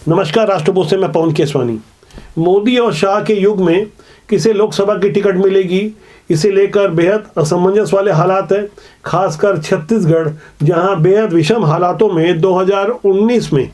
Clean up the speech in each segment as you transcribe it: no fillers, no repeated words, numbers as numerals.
नमस्कार, राष्ट्रपोष से मैं पवन केसवानी। मोदी और शाह के युग में किसे लोकसभा की टिकट मिलेगी, इसे लेकर बेहद असमंजस वाले हालात हैं। खासकर छत्तीसगढ़, जहां बेहद विषम हालातों में 2019 में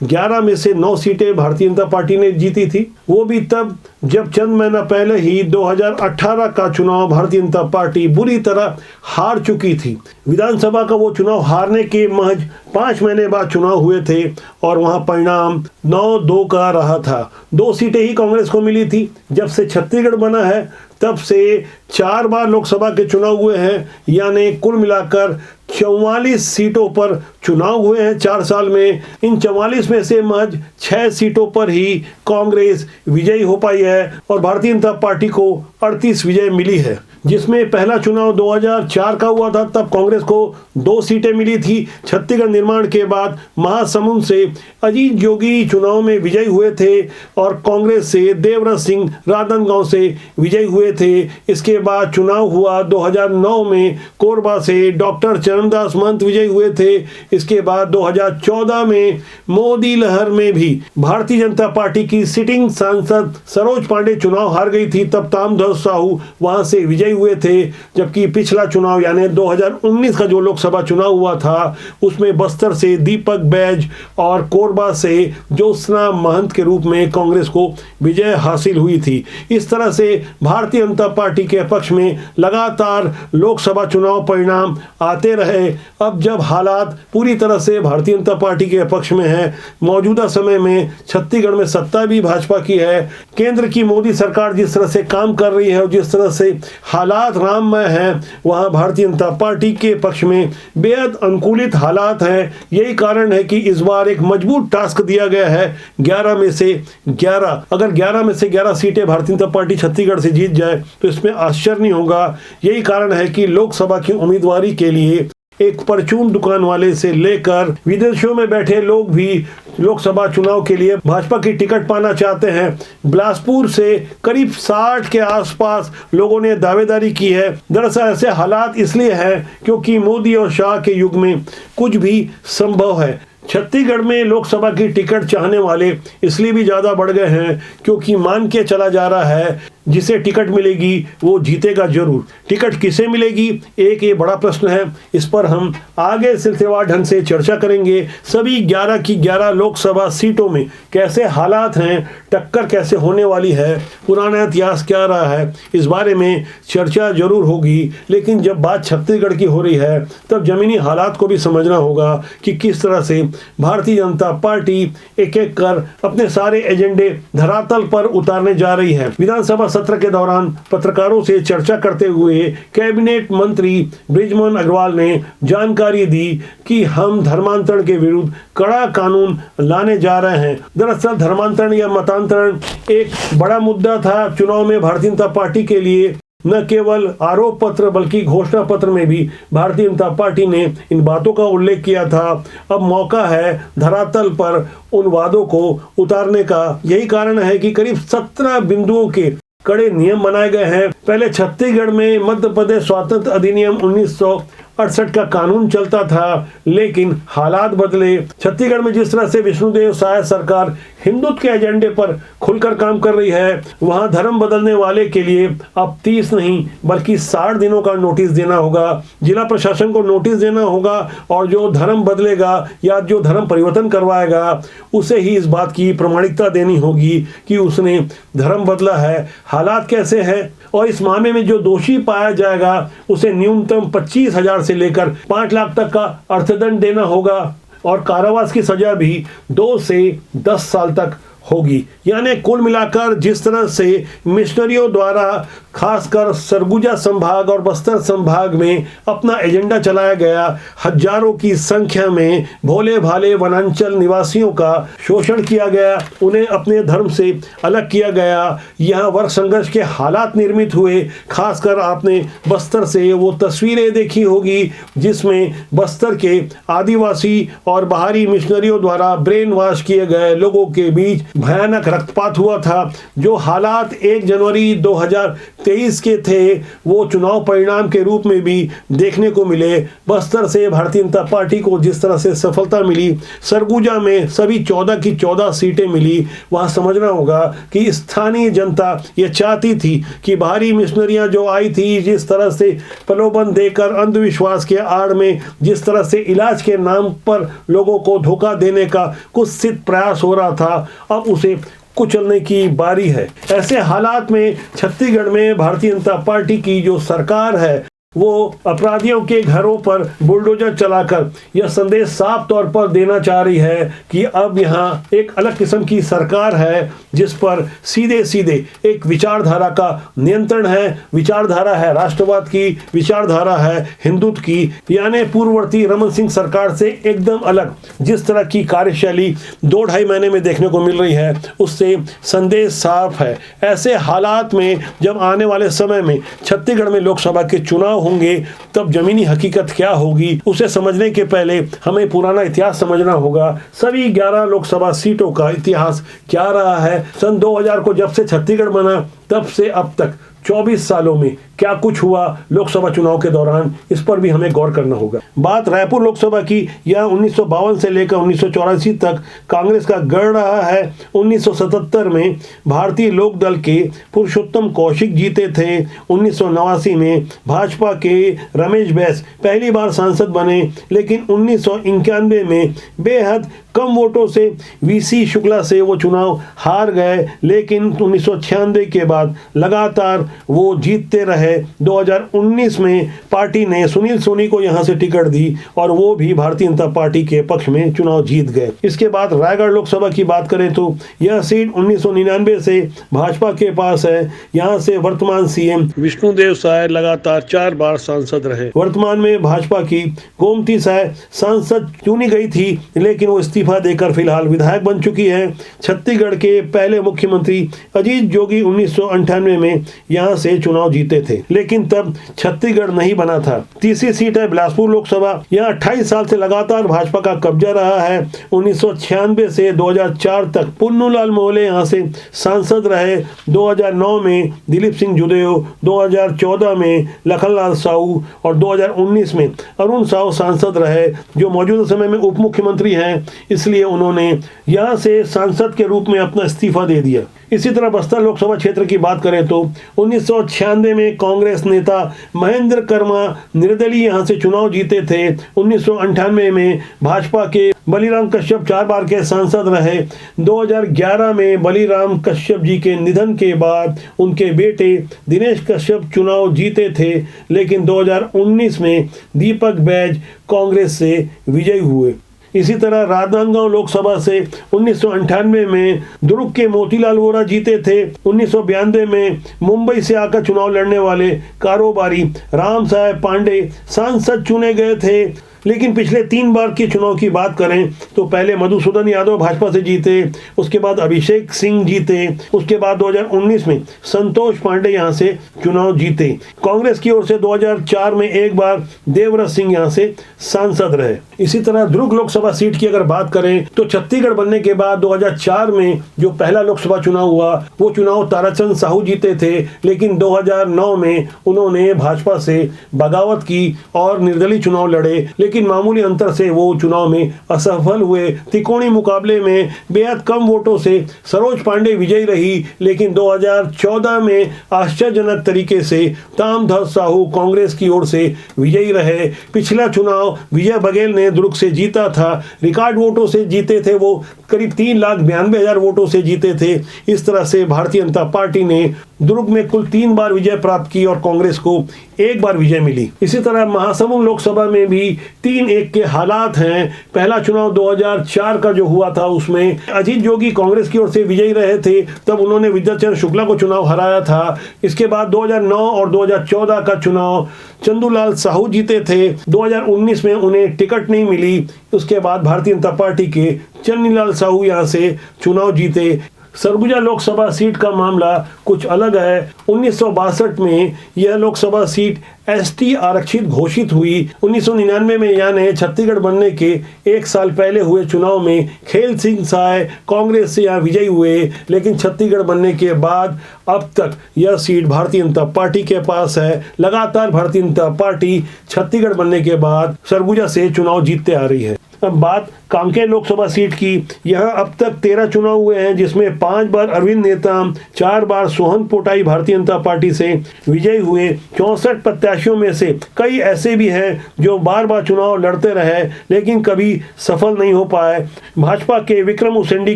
11 में से 9 सीटें भारतीय जनता पार्टी ने जीती थी। वो भी तब जब चंद महीना पहले ही 2018 का चुनाव भारतीय जनता पार्टी बुरी तरह हार चुकी थी। विधानसभा का वो चुनाव हारने के महज 5 महीने बाद चुनाव हुए थे और वहां परिणाम 9-2 का रहा था। 2 सीटें ही कांग्रेस को मिली थी। जब से छत्तीसगढ़ बना है तब से 4 बार लोकसभा के चुनाव हुए हैं, यानी कुल मिलाकर 44 सीटों पर चुनाव हुए हैं 4 साल में। इन 44 में से महज 6 सीटों पर ही कांग्रेस विजयी हो पाई है और भारतीय जनता पार्टी को 38 विजय मिली है। जिसमें पहला चुनाव 2004 का हुआ था, तब कांग्रेस को 2 सीटें मिली थी। छत्तीसगढ़ निर्माण के बाद महासमुंद से अजीत जोगी चुनाव में विजयी हुए थे और कांग्रेस से देवव्रत सिंह राजनांदगांव से विजयी हुए थे। इसके बाद चुनाव हुआ 2009 में कोरबा से डॉक्टर चरणदास महंत विजयी हुए थे। इसके बाद 2014 में मोदी लहर में भी भारतीय जनता पार्टी की सिटिंग सांसद सरोज पांडे चुनाव हार गई थी, तब ताम्रध्वज साहू वहां से विजयी हुए थे। जबकि पिछला चुनाव यानी 2019 का जो लोकसभा चुनाव हुआ था, उसमें बस्तर से दीपक बैज और कोरबा से ज्योत्सना महंत के रूप में कांग्रेस को विजय हासिल हुई थी। इस तरह से भारतीय जनता पार्टी के पक्ष में लगातार लोकसभा चुनाव परिणाम आते रहे। अब जब हालात पूरी तरह से भारतीय जनता पार्टी के पक्ष में है, मौजूदा समय में छत्तीसगढ़ में सत्ता भी भाजपा की है। केंद्र की मोदी सरकार जिस तरह से काम कर रही है और जिस तरह से हालात राममय हैं, वहां भारतीय जनता पार्टी के पक्ष में बेहद अनुकूलित हालात हैं। यही कारण है कि इस बार एक मजबूत टास्क दिया गया है। 11 में से 11, अगर 11 में से 11 सीटें भारतीय जनता पार्टी छत्तीसगढ़ से जीत जाए तो इसमें आश्चर्य नहीं होगा। यही कारण है कि लोकसभा की उम्मीदवारी के लिए एक परचून दुकान वाले से लेकर विदेशों में बैठे लोग भी लोकसभा चुनाव के लिए भाजपा की टिकट पाना चाहते हैं। बिलासपुर से करीब 60 के आसपास लोगों ने दावेदारी की है। दरअसल ऐसे हालात इसलिए हैं क्योंकि मोदी और शाह के युग में कुछ भी संभव है। छत्तीसगढ़ में लोकसभा की टिकट चाहने वाले इसलिए भी ज़्यादा बढ़ गए हैं क्योंकि मान के चला जा रहा है जिसे टिकट मिलेगी वो जीतेगा जरूर। टिकट किसे मिलेगी, एक ये बड़ा प्रश्न है। इस पर हम आगे सिलसिलेवार ढंग से चर्चा करेंगे। सभी 11 की 11 लोकसभा सीटों में कैसे हालात हैं, टक्कर कैसे होने वाली है, पुराना इतिहास क्या रहा है, इस बारे में चर्चा जरूर होगी। लेकिन जब बात छत्तीसगढ़ की हो रही है तब जमीनी हालात को भी समझना होगा कि किस तरह से भारतीय जनता पार्टी एक एक कर अपने सारे एजेंडे धरातल पर उतारने जा रही है। विधानसभा सत्र के दौरान पत्रकारों से चर्चा करते हुए कैबिनेट मंत्री बृजमोहन अग्रवाल ने जानकारी दी कि हम धर्मांतरण के विरुद्ध कड़ा कानून लाने जा रहे हैं। दरअसल धर्मांतरण या मतांतरण एक बड़ा मुद्दा था चुनाव में भारतीय जनता पार्टी के लिए। न केवल आरोप पत्र बल्कि घोषणा पत्र में भी भारतीय जनता पार्टी ने इन बातों का उल्लेख किया था। अब मौका है धरातल पर उन वादों को उतारने का। यही कारण है कि करीब 17 बिंदुओं के कड़े नियम बनाए गए हैं। पहले छत्तीसगढ़ में मध्य प्रदेश स्वातंत्र अधिनियम 1968 का कानून चलता था, लेकिन हालात बदले। छत्तीसगढ़ में जिस तरह से विष्णुदेव साय सरकार हिंदुत्व के एजेंडे पर खुलकर काम कर रही है, वहां धर्म बदलने वाले के लिए अब 30 नहीं बल्कि 60 दिनों का नोटिस देना होगा। जिला प्रशासन को नोटिस देना होगा और जो धर्म बदलेगा या जो धर्म परिवर्तन करवाएगा उसे ही इस बात की प्रमाणिकता देनी होगी कि उसने धर्म बदला है। हालात कैसे हैं और इस मामले में जो दोषी पाया जाएगा उसे न्यूनतम 25,000 से लेकर 5 लाख तक का अर्थदंड देना होगा और कारावास की सजा भी 2 से 10 साल तक होगी। यानी कुल मिलाकर जिस तरह से मिशनरियों द्वारा खासकर सरगुजा संभाग और बस्तर संभाग में अपना एजेंडा चलाया गया, हजारों की संख्या में भोले भाले वनांचल निवासियों का शोषण किया गया, उन्हें अपने धर्म से अलग किया गया, यहाँ वर्ग संघर्ष के हालात निर्मित हुए। खासकर आपने बस्तर से वो तस्वीरें देखी होगी जिसमें बस्तर के आदिवासी और बाहरी मिशनरियों द्वारा ब्रेन वॉश किए गए लोगों के बीच भयानक रक्तपात हुआ था। जो हालात 1 जनवरी 2023 के थे वो चुनाव परिणाम के रूप में भी देखने को मिले। बस्तर से भारतीय जनता पार्टी को जिस तरह से सफलता मिली, सरगुजा में सभी 14 की 14 सीटें मिली, वहाँ समझना होगा कि स्थानीय जनता ये चाहती थी कि बाहरी मिशनरियाँ जो आई थी, जिस तरह से प्रलोभन देकर अंधविश्वास के आड़ में जिस तरह से इलाज के नाम पर लोगों को धोखा देने का कुत्सित प्रयास हो रहा था, अब उसे कुचलने की बारी है। ऐसे हालात में छत्तीसगढ़ में भारतीय जनता पार्टी की जो सरकार है वो अपराधियों के घरों पर बुलडोजर चलाकर यह संदेश साफ तौर पर देना चाह रही है कि अब यहाँ एक अलग किस्म की सरकार है जिस पर सीधे सीधे एक विचारधारा का नियंत्रण है। विचारधारा है राष्ट्रवाद की, विचारधारा है हिंदुत्व की, यानी पूर्ववर्ती रमन सिंह सरकार से एकदम अलग जिस तरह की कार्यशैली 2-2.5 महीने में देखने को मिल रही है, उससे संदेश साफ है। ऐसे हालात में जब आने वाले समय में छत्तीसगढ़ में लोकसभा के चुनाव होंगे तब जमीनी हकीकत क्या होगी, उसे समझने के पहले हमें पुराना इतिहास समझना होगा। सभी 11 लोकसभा सीटों का इतिहास क्या रहा है। सन 2000 को जब से छत्तीसगढ़ बना तब से अब तक 24 सालों में क्या कुछ हुआ लोकसभा चुनाव के दौरान, इस पर भी हमें गौर करना होगा। बात रायपुर लोकसभा की, यह 1952 से लेकर 1984 तक कांग्रेस का गढ़ रहा है। 1977 में भारतीय लोक दल के पुरुषोत्तम कौशिक जीते थे। 1989 में भाजपा के रमेश बैस पहली बार सांसद बने, लेकिन 1991 में बेहद कम वोटों से वीसी शुक्ला से वो चुनाव हार गए, लेकिन 1996 के बाद लगातार वो जीतते रहे। 2019 में पार्टी ने सुनील सोनी को यहां से टिकट दी और वो भी भारतीय जनता पार्टी के पक्ष में चुनाव जीत गए। इसके बाद रायगढ़ लोकसभा की बात करें तो यह सीट 1999 से भाजपा के पास है। यहां से वर्तमान सीएम विष्णुदेव साय लगातार 4 बार सांसद रहे। वर्तमान में भाजपा की गोमती साय सांसद चुनी गई थी, लेकिन वो इस्तीफा देकर फिलहाल विधायक बन चुकी है। छत्तीसगढ़ के पहले मुख्यमंत्री अजीत जोगी 1998 में यहां से चुनाव जीते थे, लेकिन तब छत्तीसगढ़ नहीं बना था। तीसरी सीट है बिलासपुर लोकसभा। यहां 28 साल से लगातार भाजपा का कब्जा रहा है। 1996 से 2004 तक पुन्नूलाल मोहले यहां से सांसद रहे। 2009 में दिलीप सिंह जुदेव, 2014 में लखनलाल साहू और 2019 में अरुण साहू सांसद रहे, जो मौजूदा समय में उप मुख्यमंत्री हैं। इसलिए उन्होंने यहां से सांसद के रूप में अपना इस्तीफा दे दिया। इसी तरह बस्तर लोकसभा क्षेत्र की बात करें तो 1996 में कांग्रेस नेता महेंद्र कर्मा निर्दलीय यहां से चुनाव जीते थे। 1998 में भाजपा के बलिराम कश्यप 4 बार के सांसद रहे। 2011 में बलिराम कश्यप जी के निधन के बाद उनके बेटे दिनेश कश्यप चुनाव जीते थे, लेकिन 2019 में दीपक बैज कांग्रेस से विजयी हुए। इसी तरह राजनांदगांव लोकसभा से 1998 में दुर्ग के मोतीलाल वोरा जीते थे। 1992 में मुंबई से आकर चुनाव लड़ने वाले कारोबारी राम साहेब पांडे सांसद चुने गए थे। लेकिन पिछले 3 बार के चुनाव की बात करें तो पहले मधुसूदन यादव भाजपा से जीते, उसके बाद अभिषेक सिंह जीते, उसके बाद 2019 में संतोष पांडे यहां से चुनाव जीते। कांग्रेस की ओर से 2004 में एक बार देवव्रत सिंह यहां से सांसद रहे। इसी तरह दुर्ग लोकसभा सीट की अगर बात करें तो छत्तीसगढ़ बनने के बाद 2004 में जो पहला लोकसभा चुनाव हुआ वो चुनाव ताराचंद साहू जीते थे, लेकिन 2009 में उन्होंने भाजपा से बगावत की और निर्दलीय चुनाव लड़े, लेकिन मामूली अंतर से वो चुनाव में असफल हुए। त्रिकोणीय मुकाबले में बेहद कम वोटों से सरोज पांडे विजयी रही, लेकिन 2014 में आश्चर्यजनक तरीके से तामध्वज साहू कांग्रेस की ओर से विजयी रहे। पिछला चुनाव विजय बघेल ने दुर्ग से जीता था, रिकॉर्ड वोटों से जीते थे, वो करीब 3,92,000 वोटों से जीते थे। इस तरह से भारतीय जनता पार्टी ने दुर्ग में कुल 3 बार विजय प्राप्त की और कांग्रेस को 1 बार विजय मिली। इसी तरह महासमुंद लोकसभा में भी 3-1 के हालात हैं। पहला चुनाव 2004 का जो हुआ था उसमें अजीत जोगी कांग्रेस की ओर से विजयी रहे थे, तब उन्होंने विद्याचरण शुक्ला को चुनाव हराया था। इसके बाद 2009 और 2014 का चुनाव चंदूलाल साहू जीते थे। 2019 में उन्हें टिकट नहीं मिली। उसके बाद भारतीय जनता पार्टी के चन्नीलाल साहू यहां से चुनाव जीते। सरगुजा लोकसभा सीट का मामला कुछ अलग है। 1962 में यह लोकसभा सीट एसटी आरक्षित घोषित हुई। 1999 में यानी छत्तीसगढ़ बनने के एक साल पहले हुए चुनाव में खेल सिंह साय कांग्रेस से यहाँ विजयी हुए, लेकिन छत्तीसगढ़ बनने के बाद अब तक यह सीट भारतीय जनता पार्टी के पास है। लगातार भारतीय जनता पार्टी छत्तीसगढ़ बनने के बाद सरगुजा से चुनाव जीतते आ रही है। अब बात कांकेर लोकसभा सीट की। यहाँ अब तक 13 चुनाव हुए हैं, जिसमें 5 बार अरविंद नेताम, 4 बार सोहन पोटाई भारतीय जनता पार्टी से विजयी हुए। 64 प्रत्याशियों में से कई ऐसे भी हैं जो बार बार चुनाव लड़ते रहे लेकिन कभी सफल नहीं हो पाए। भाजपा के विक्रम उसेंडी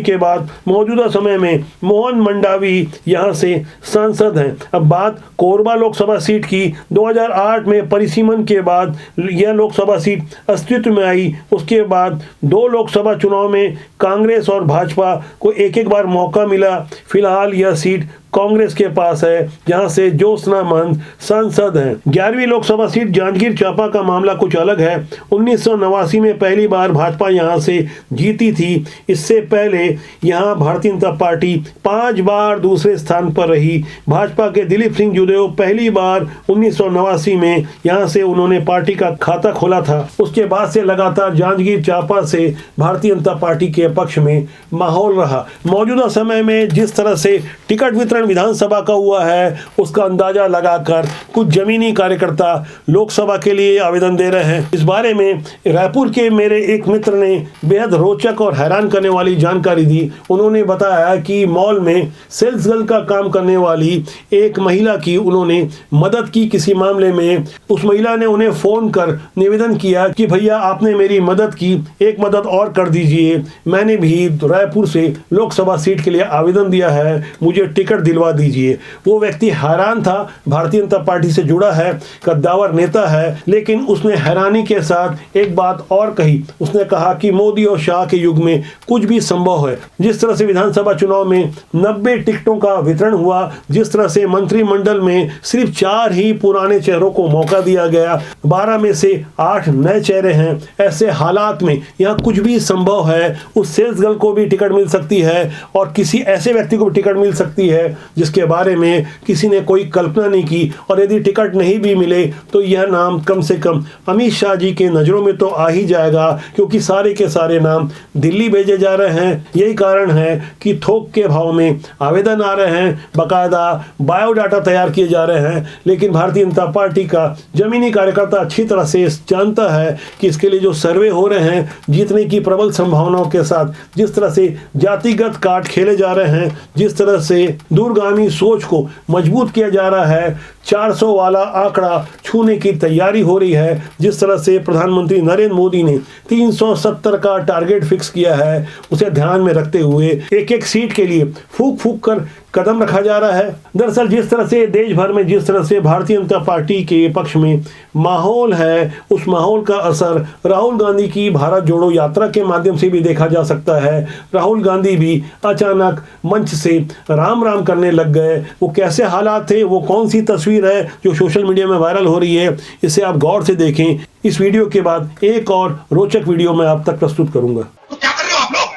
के बाद मौजूदा समय में मोहन मंडावी यहाँ से सांसद हैं। अब बात कोरबा लोकसभा सीट की। 2008 में परिसीमन के बाद यह लोकसभा सीट अस्तित्व में आई। उसके बाद 2 लोकसभा चुनाव में कांग्रेस और भाजपा को एक एक बार मौका मिला। फिलहाल यह सीट कांग्रेस के पास है, जहां से ज्योत्सना महंत सांसद हैं। 11वीं लोकसभा सीट जांजगीर चांपा का मामला कुछ अलग है। 1989 में पहली बार भाजपा यहां से जीती थी। इससे पहले यहां भारतीय जनता पार्टी 5 बार दूसरे स्थान पर रही। भाजपा के दिलीप सिंह जुदेव पहली बार 1989 में यहां से उन्होंने पार्टी का खाता खोला था। उसके बाद से लगातार जांजगीर चांपा से भारतीय जनता पार्टी के पक्ष में माहौल रहा। मौजूदा समय में जिस तरह से टिकट वितरण विधानसभा का हुआ है, उसका अंदाजा लगाकर कुछ जमीनी कार्यकर्ता लोकसभा के लिए आवेदन दे रहे हैं। इस बारे में रायपुर के मेरे एक मित्र ने बेहद रोचक और हैरान करने वाली जानकारी दी। उन्होंने बताया कि मॉल में सेल्स गर्ल का काम करने वाली एक महिला की उन्होंने मदद की किसी मामले में। उस महिला ने उन्हें फोन कर निवेदन किया कि भैया आपने मेरी मदद की, एक मदद और कर दीजिए, मैंने भी रायपुर से लोकसभा सीट के लिए आवेदन दिया है, मुझे टिकट दिलवा दीजिए। वो व्यक्ति हैरान था, भारतीय जनता पार्टी से जुड़ा है, कद्दावर नेता है, लेकिन उसने हैरानी के साथ एक बात और कही। उसने कहा कि मोदी और शाह के युग में कुछ भी संभव है। जिस तरह से विधानसभा चुनाव में 90 टिकटों का वितरण हुआ, जिस तरह से मंत्रिमंडल में सिर्फ 4 ही पुराने चेहरों को मौका दिया गया, 12 में से 8 नए चेहरे हैं। ऐसे हालात में यहाँ कुछ भी संभव है। उस सेल्स गर्ल को भी टिकट मिल सकती है और किसी ऐसे व्यक्ति को भी टिकट मिल सकती है जिसके बारे में किसी ने कोई कल्पना नहीं की। और यदि टिकट नहीं भी मिले तो यह नाम कम से कम अमित शाह जी के नजरों में तो आ ही जाएगा, क्योंकि सारे के सारे नाम दिल्ली भेजे जा रहे हैं। यही कारण है कि थोक के भाव में आवेदन आ रहे हैं, बाकायदा बायोडाटा तैयार किए जा रहे हैं। लेकिन भारतीय जनता पार्टी का जमीनी कार्यकर्ता अच्छी तरह से जानता है कि इसके लिए जो सर्वे हो रहे हैं, जीतने की प्रबल संभावनाओं के साथ जिस तरह से जातिगत कार्ड खेले जा रहे हैं, जिस तरह से दूरगामी सोच को मजबूत किया जा रहा है, 400 वाला आंकड़ा छूने की तैयारी हो रही है, जिस तरह से प्रधानमंत्री नरेंद्र मोदी ने 370 का टारगेट फिक्स किया है, उसे ध्यान में रखते हुए एक एक सीट के लिए फूक फूक कर कदम रखा जा रहा है। दरअसल जिस तरह से देश भर में जिस तरह से भारतीय जनता पार्टी के पक्ष में माहौल है, उस माहौल का असर राहुल गांधी की भारत जोड़ो यात्रा के माध्यम से भी देखा जा सकता है। राहुल गांधी भी अचानक मंच से राम राम करने लग गए। वो कैसे हालात थे, वो कौन सी तस्वीर है जो सोशल मीडिया में वायरल हो रही है, इसे आप गौर से देखें। इस वीडियो के बाद एक और रोचक वीडियो मैं आप तक प्रस्तुत करूंगा। तो क्या कर रहे हो आप लोग?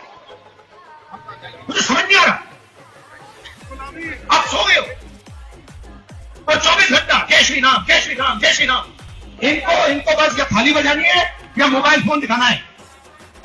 मुझे समझ नहीं आ रहा। आप सो गए हो और 24 घंटा जय श्री राम जय श्री राम जय श्री राम। इनको बस या थाली बजानी है या मोबाइल फोन दिखाना है,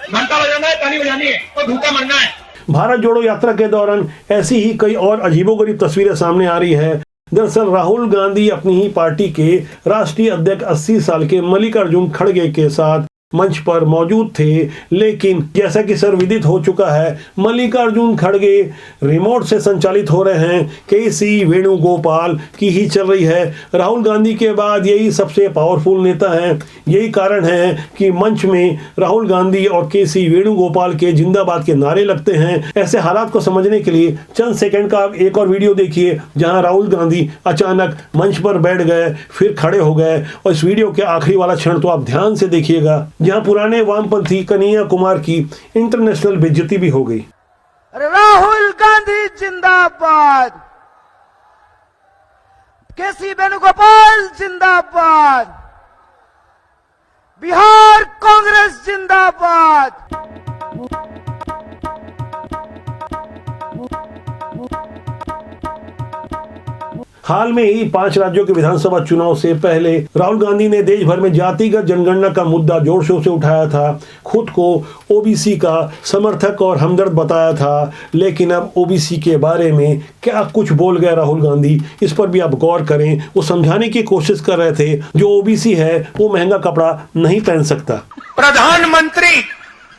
घंटा बजाना है, ताली बजानी है और भूखा मरना है। भारत जोड़ो यात्रा के दौरान ऐसी ही कई और अजीबोगरीब तस्वीरें सामने आ रही है। दरअसल राहुल गांधी अपनी ही पार्टी के राष्ट्रीय अध्यक्ष 80 साल के मल्लिकार्जुन खड़गे के साथ मंच पर मौजूद थे, लेकिन जैसा कि सर्वविदित हो चुका है, मल्लिकार्जुन खड़गे रिमोट से संचालित हो रहे हैं। केसी वेणुगोपाल की ही चल रही है। राहुल गांधी के बाद यही सबसे पावरफुल नेता हैं। यही कारण है कि मंच में राहुल गांधी और केसी वेणुगोपाल के जिंदाबाद के नारे लगते हैं। ऐसे हालात को समझने के लिए चंद सेकंड का एक और वीडियो देखिए, जहां राहुल गांधी अचानक मंच पर बैठ गए, फिर खड़े हो गए। और इस वीडियो के आखिरी वाला क्षण तो आप ध्यान से देखिएगा, जहां पुराने वामपंथी कन्हैया कुमार की इंटरनेशनल बेइज्जती भी हो गई। अरे राहुल गांधी जिंदाबाद, केसी वेणुगोपाल जिंदाबाद, बिहार कांग्रेस जिंदाबाद। हाल में ही 5 राज्यों के विधानसभा चुनाव से पहले राहुल गांधी ने देश भर में जातिगत जनगणना का मुद्दा जोर शोर से उठाया था। खुद को ओबीसी का समर्थक और हमदर्द बताया था, लेकिन अब ओबीसी के बारे में क्या कुछ बोल गए राहुल गांधी, इस पर भी आप गौर करें। वो समझाने की कोशिश कर रहे थे जो ओबीसी है वो महंगा कपड़ा नहीं पहन सकता। प्रधानमंत्री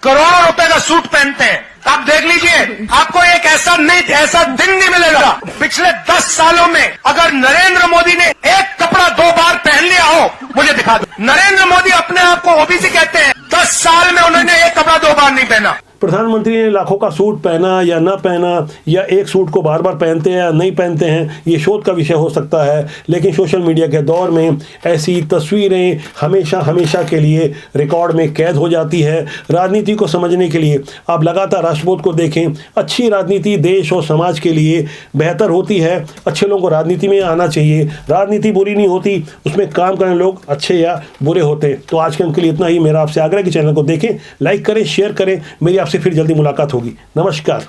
करोड़ों रुपए का सूट पहनते हैं, आप देख लीजिए, आपको एक ऐसा दिन नहीं मिलेगा पिछले 10 सालों में अगर नरेंद्र मोदी ने एक कपड़ा 2 बार पहन लिया हो, मुझे दिखा दो। नरेंद्र मोदी अपने आप को ओबीसी कहते हैं, 10 साल में उन्होंने एक कपड़ा 2 बार नहीं पहना। प्रधानमंत्री ने लाखों का सूट पहना या ना पहना, या एक सूट को बार बार पहनते हैं या नहीं पहनते हैं, ये शोध का विषय हो सकता है। लेकिन सोशल मीडिया के दौर में ऐसी तस्वीरें हमेशा के लिए रिकॉर्ड में कैद हो जाती है। राजनीति को समझने के लिए आप लगातार राष्ट्रबोध को देखें। अच्छी राजनीति देश और समाज के लिए बेहतर होती है। अच्छे लोगों को राजनीति में आना चाहिए। राजनीति बुरी नहीं होती, उसमें काम करने लोग अच्छे या बुरे होते। तो आज के अंक के लिए इतना ही। मेरा आपसे आग्रह है कि चैनल को देखें, लाइक करें, शेयर करें। मेरी आपसे फिर जल्दी मुलाकात होगी। नमस्कार।